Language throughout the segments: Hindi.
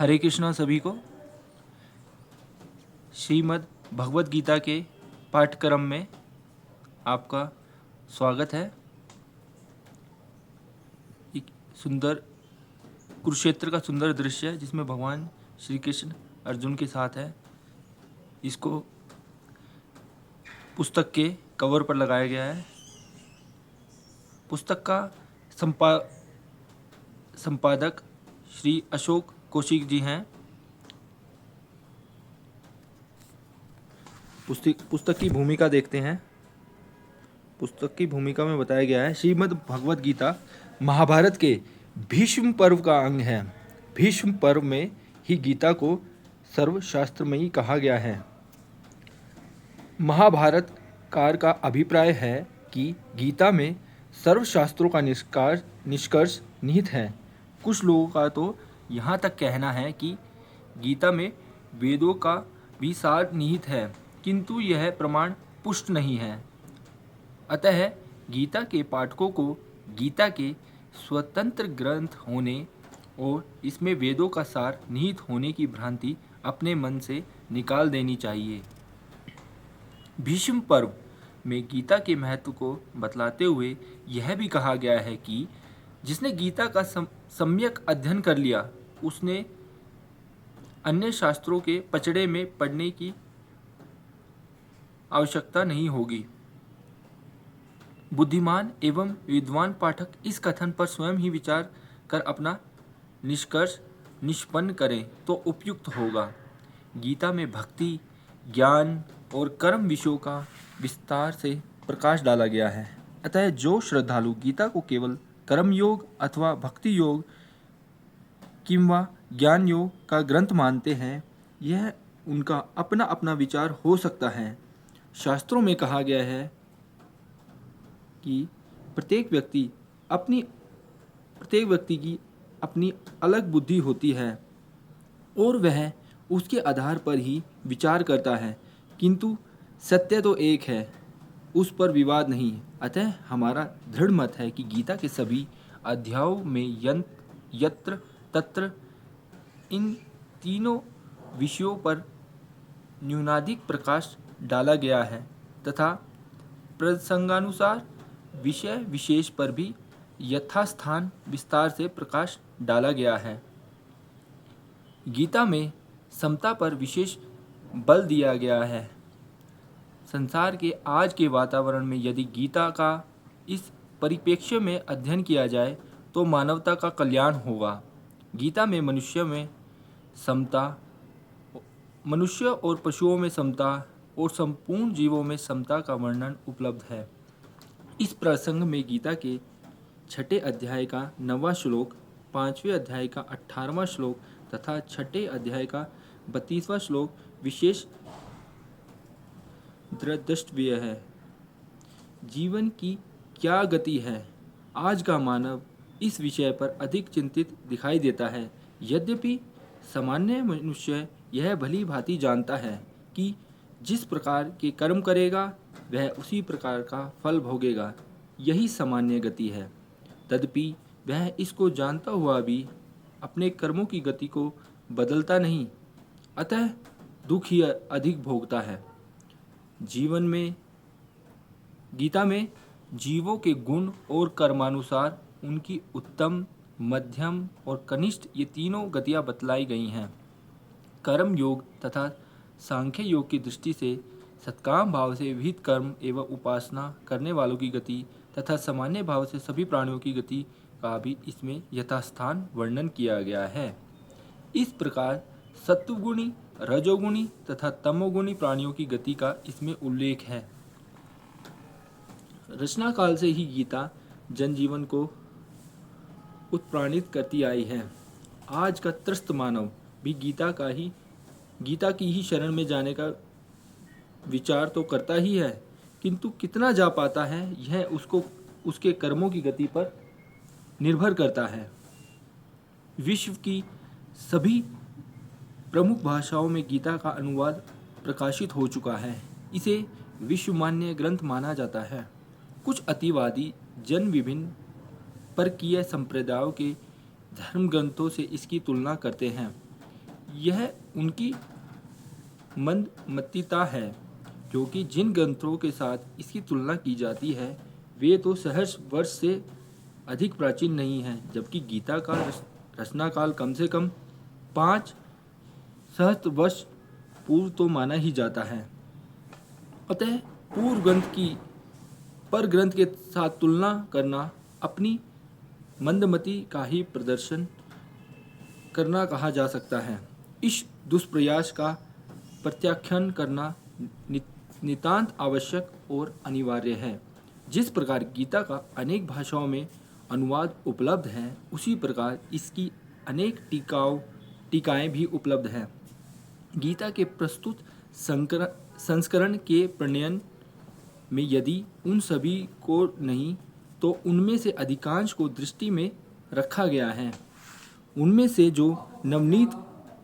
हरे कृष्णा सभी को। श्रीमद् भगवत गीता के पाठ्यक्रम में आपका स्वागत है। एक सुंदर कुरुक्षेत्र का सुंदर दृश्य है जिसमें भगवान श्री कृष्ण अर्जुन के साथ है। इसको पुस्तक के कवर पर लगाया गया है। पुस्तक का संपादक श्री अशोक कौशिक जी हैं। पुस्तक की भूमिका देखते हैं। पुस्तक की भूमिका में बताया गया है, श्रीमद् भगवत गीता महाभारत के भीष्म पर्व का अंग है। भीष्म पर्व में ही गीता को सर्वशास्त्रमयी कहा गया है। महाभारत कार का अभिप्राय है कि गीता में सर्वशास्त्रों का निष्कर्ष निहित है। कुछ लोगों का तो यहाँ तक कहना है कि गीता में वेदों का भी सार निहित है, किंतु यह प्रमाण पुष्ट नहीं है। अतः गीता के पाठकों को गीता के स्वतंत्र ग्रंथ होने और इसमें वेदों का सार निहित होने की भ्रांति अपने मन से निकाल देनी चाहिए। भीष्म पर्व में गीता के महत्व को बतलाते हुए यह भी कहा गया है कि जिसने गीता का सम्यक अध्ययन कर लिया उसने अन्य शास्त्रों के पचड़े में पड़ने की आवश्यकता नहीं होगी। बुद्धिमान एवं विद्वान पाठक इस कथन पर स्वयं ही विचार कर अपना निष्कर्ष निष्पन्न करें तो उपयुक्त होगा। गीता में भक्ति, ज्ञान और कर्म विषयों का विस्तार से प्रकाश डाला गया है। अतः जो श्रद्धालु गीता को केवल कर्म योग अथवा भक्ति योग किंवा ज्ञान योग का ग्रंथ मानते हैं, यह उनका अपना अपना विचार हो सकता है। शास्त्रों में कहा गया है कि प्रत्येक व्यक्ति की अपनी अलग बुद्धि होती है और वह उसके आधार पर ही विचार करता है, किंतु सत्य तो एक है, उस पर विवाद नहीं। अतः हमारा दृढ़ मत है कि गीता के सभी अध्यायों में यत्र तत्र इन तीनों विषयों पर न्यूनाधिक प्रकाश डाला गया है तथा प्रसंगानुसार विषय विशेष पर भी यथास्थान विस्तार से प्रकाश डाला गया है। गीता में समता पर विशेष बल दिया गया है। संसार के आज के वातावरण में यदि गीता का इस परिप्रेक्ष्य में अध्ययन किया जाए तो मानवता का कल्याण होगा। गीता में मनुष्य और पशुओं में समता और संपूर्ण जीवों में समता का वर्णन उपलब्ध है। इस प्रसंग में गीता के 6 अध्याय का 9वां श्लोक, 5वें अध्याय का 18वां श्लोक तथा 6 अध्याय का 32वां श्लोक विशेष द्रष्टव्य है। जीवन की क्या गति है? आज का मानव इस विषय पर अधिक चिंतित दिखाई देता है। यद्यपि सामान्य मनुष्य यह भली भांति जानता है कि जिस प्रकार के कर्म करेगा वह उसी प्रकार का फल भोगेगा, यही सामान्य गति है। तदपि वह इसको जानता हुआ भी अपने कर्मों की गति को बदलता नहीं, अतः दुख ही अधिक भोगता है। गीता में जीवों के गुण और कर्मानुसार उनकी उत्तम, मध्यम और कनिष्ठ ये तीनों गतियाँ बतलाई गई हैं। कर्म योग तथा सांख्य योग की दृष्टि से सत्काम भाव से विहित कर्म एवं उपासना करने वालों की गति तथा सामान्य भाव से सभी प्राणियों की गति का भी इसमें यथास्थान वर्णन किया गया है। इस प्रकार सत्वगुणी, रजोगुणी तथा तमोगुणी प्राणियों की गति का इसमें उल्लेख है। रचना काल से ही गीता जनजीवन को उत्प्राणित करती आई है। आज का त्रस्त मानव भी गीता की ही शरण में जाने का विचार तो करता ही है, किंतु कितना जा पाता है यह उसके कर्मों की गति पर निर्भर करता है। विश्व की सभी प्रमुख भाषाओं में गीता का अनुवाद प्रकाशित हो चुका है। इसे विश्वमान्य ग्रंथ माना जाता है। कुछ अतिवादी जन विभिन्न परकीय संप्रदायों के धर्म ग्रंथों से इसकी तुलना करते हैं। यह उनकी मंदमतिता है, क्योंकि जिन ग्रंथों के साथ इसकी तुलना की जाती है वे तो सहस्र वर्ष से अधिक प्राचीन नहीं हैं, जबकि गीता का रचना काल कम से कम 5 सहस्त्र वर्ष पूर्व तो माना ही जाता है। अतः पूर्व ग्रंथ की पर ग्रंथ के साथ तुलना करना अपनी मंदमति का ही प्रदर्शन करना कहा जा सकता है। इस दुष्प्रयास का प्रत्याख्यान करना नितांत आवश्यक और अनिवार्य है। जिस प्रकार गीता का अनेक भाषाओं में अनुवाद उपलब्ध है, उसी प्रकार इसकी अनेक टीकाएं भी उपलब्ध हैं। गीता के प्रस्तुत संस्करण के प्रणयन में यदि उन सभी को नहीं तो उनमें से अधिकांश को दृष्टि में रखा गया है। उनमें से जो नवनीत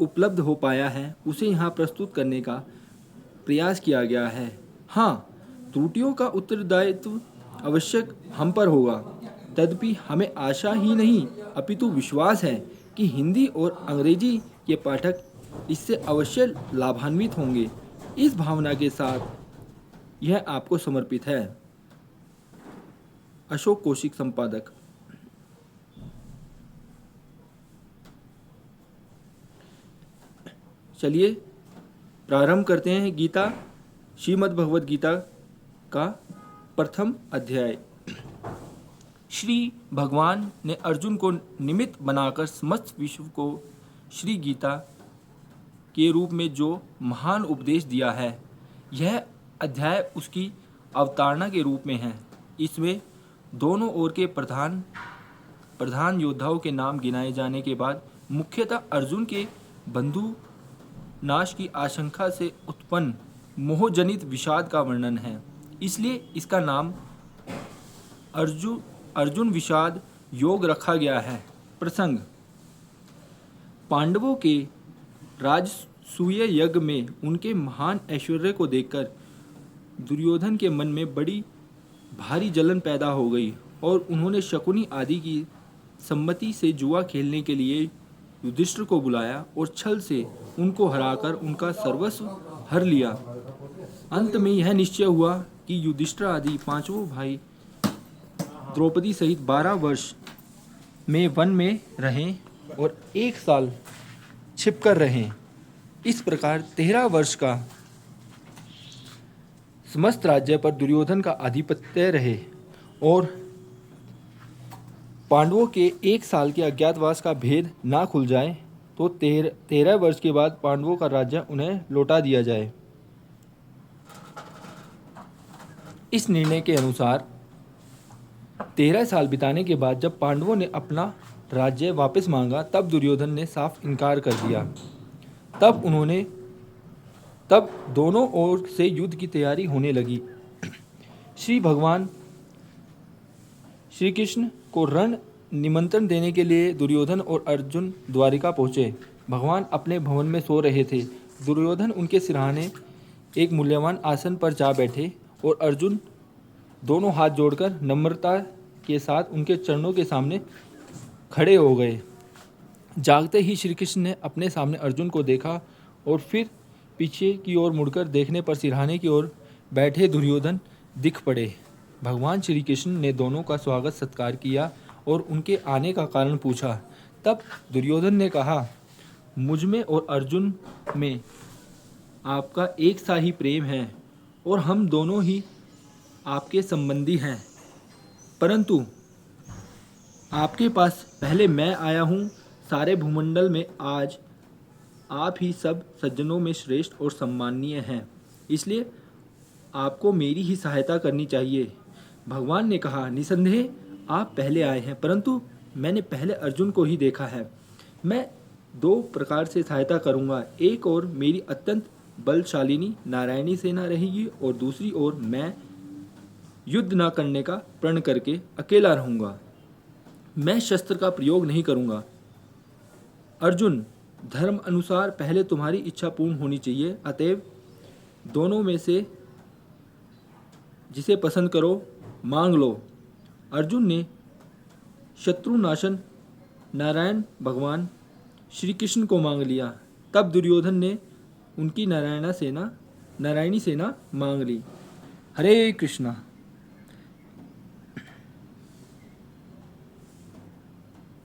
उपलब्ध हो पाया है उसे यहाँ प्रस्तुत करने का प्रयास किया गया है। हाँ, त्रुटियों का उत्तरदायित्व आवश्यक हम पर होगा, तदपि हमें आशा ही नहीं अपितु विश्वास है कि हिंदी और अंग्रेजी के पाठक इससे अवश्य लाभान्वित होंगे। इस भावना के साथ यह आपको समर्पित है। अशोक कौशिक, संपादक। चलिए प्रारंभ करते हैं गीता, श्रीमद् भगवद गीता का प्रथम अध्याय। श्री भगवान ने अर्जुन को निमित्त बनाकर समस्त विश्व को श्री गीता के रूप में जो महान उपदेश दिया है, यह अध्याय उसकी अवतारणा के रूप में है। इसमें दोनों ओर के प्रधान योद्धाओं के नाम गिनाए जाने के बाद मुख्यतः अर्जुन के बंधु नाश की आशंका से उत्पन्न मोहजनित विषाद का वर्णन है। इसलिए इसका नाम अर्जुन विषाद योग रखा गया है। प्रसंग: पांडवों के राजसूय यज्ञ में उनके महान ऐश्वर्य को देखकर दुर्योधन के मन में बड़ी भारी जलन पैदा हो गई और उन्होंने शकुनी आदि की सम्मति से जुआ खेलने के लिए युधिष्ठिर को बुलाया और छल से उनको हराकर उनका सर्वस्व हर लिया। अंत में यह निश्चय हुआ कि युधिष्ठिर आदि पांचों भाई द्रौपदी सहित 12 वर्ष में वन में रहें और 1 साल छिपकर रहें। इस प्रकार 13 वर्ष का समस्त राज्य पर दुर्योधन का आधिपत्य रहे और पांडवों के 1 साल के अज्ञातवास का भेद ना खुल जाए तो 13 वर्ष के बाद पांडवों का राज्य उन्हें लौटा दिया जाए। इस निर्णय के अनुसार 13 साल बिताने के बाद जब पांडवों ने अपना राज्य वापस मांगा, तब दुर्योधन ने साफ इनकार कर दिया। तब दोनों ओर से युद्ध की तैयारी होने लगी। श्री भगवान श्री कृष्ण को रण निमंत्रण देने के लिए दुर्योधन और अर्जुन द्वारिका पहुँचे। भगवान अपने भवन में सो रहे थे। दुर्योधन उनके सिरहाने एक मूल्यवान आसन पर जा बैठे और अर्जुन दोनों हाथ जोड़कर नम्रता के साथ उनके चरणों के सामने खड़े हो गए। जागते ही श्री कृष्ण ने अपने सामने अर्जुन को देखा और फिर पीछे की ओर मुड़कर देखने पर सिरहाने की ओर बैठे दुर्योधन दिख पड़े। भगवान श्री कृष्ण ने दोनों का स्वागत सत्कार किया और उनके आने का कारण पूछा। तब दुर्योधन ने कहा, मुझ में और अर्जुन में आपका एक सा ही प्रेम है और हम दोनों ही आपके संबंधी हैं, परंतु आपके पास पहले मैं आया हूँ। सारे भूमंडल में आज आप ही सब सज्जनों में श्रेष्ठ और सम्माननीय हैं, इसलिए आपको मेरी ही सहायता करनी चाहिए। भगवान ने कहा, निसंदेह आप पहले आए हैं, परंतु मैंने पहले अर्जुन को ही देखा है। मैं 2 प्रकार से सहायता करूंगा। एक ओर मेरी अत्यंत बलशालिनी नारायणी सेना रहेगी और दूसरी ओर मैं युद्ध न करने का प्रण करके अकेला रहूंगा। मैं शस्त्र का प्रयोग नहीं करूंगा। अर्जुन, धर्म अनुसार पहले तुम्हारी इच्छा पूर्ण होनी चाहिए, अतएव दोनों में से जिसे पसंद करो मांग लो। अर्जुन ने शत्रुनाशन नारायण भगवान श्री कृष्ण को मांग लिया। तब दुर्योधन ने उनकी नारायणी सेना मांग ली। हरे कृष्णा।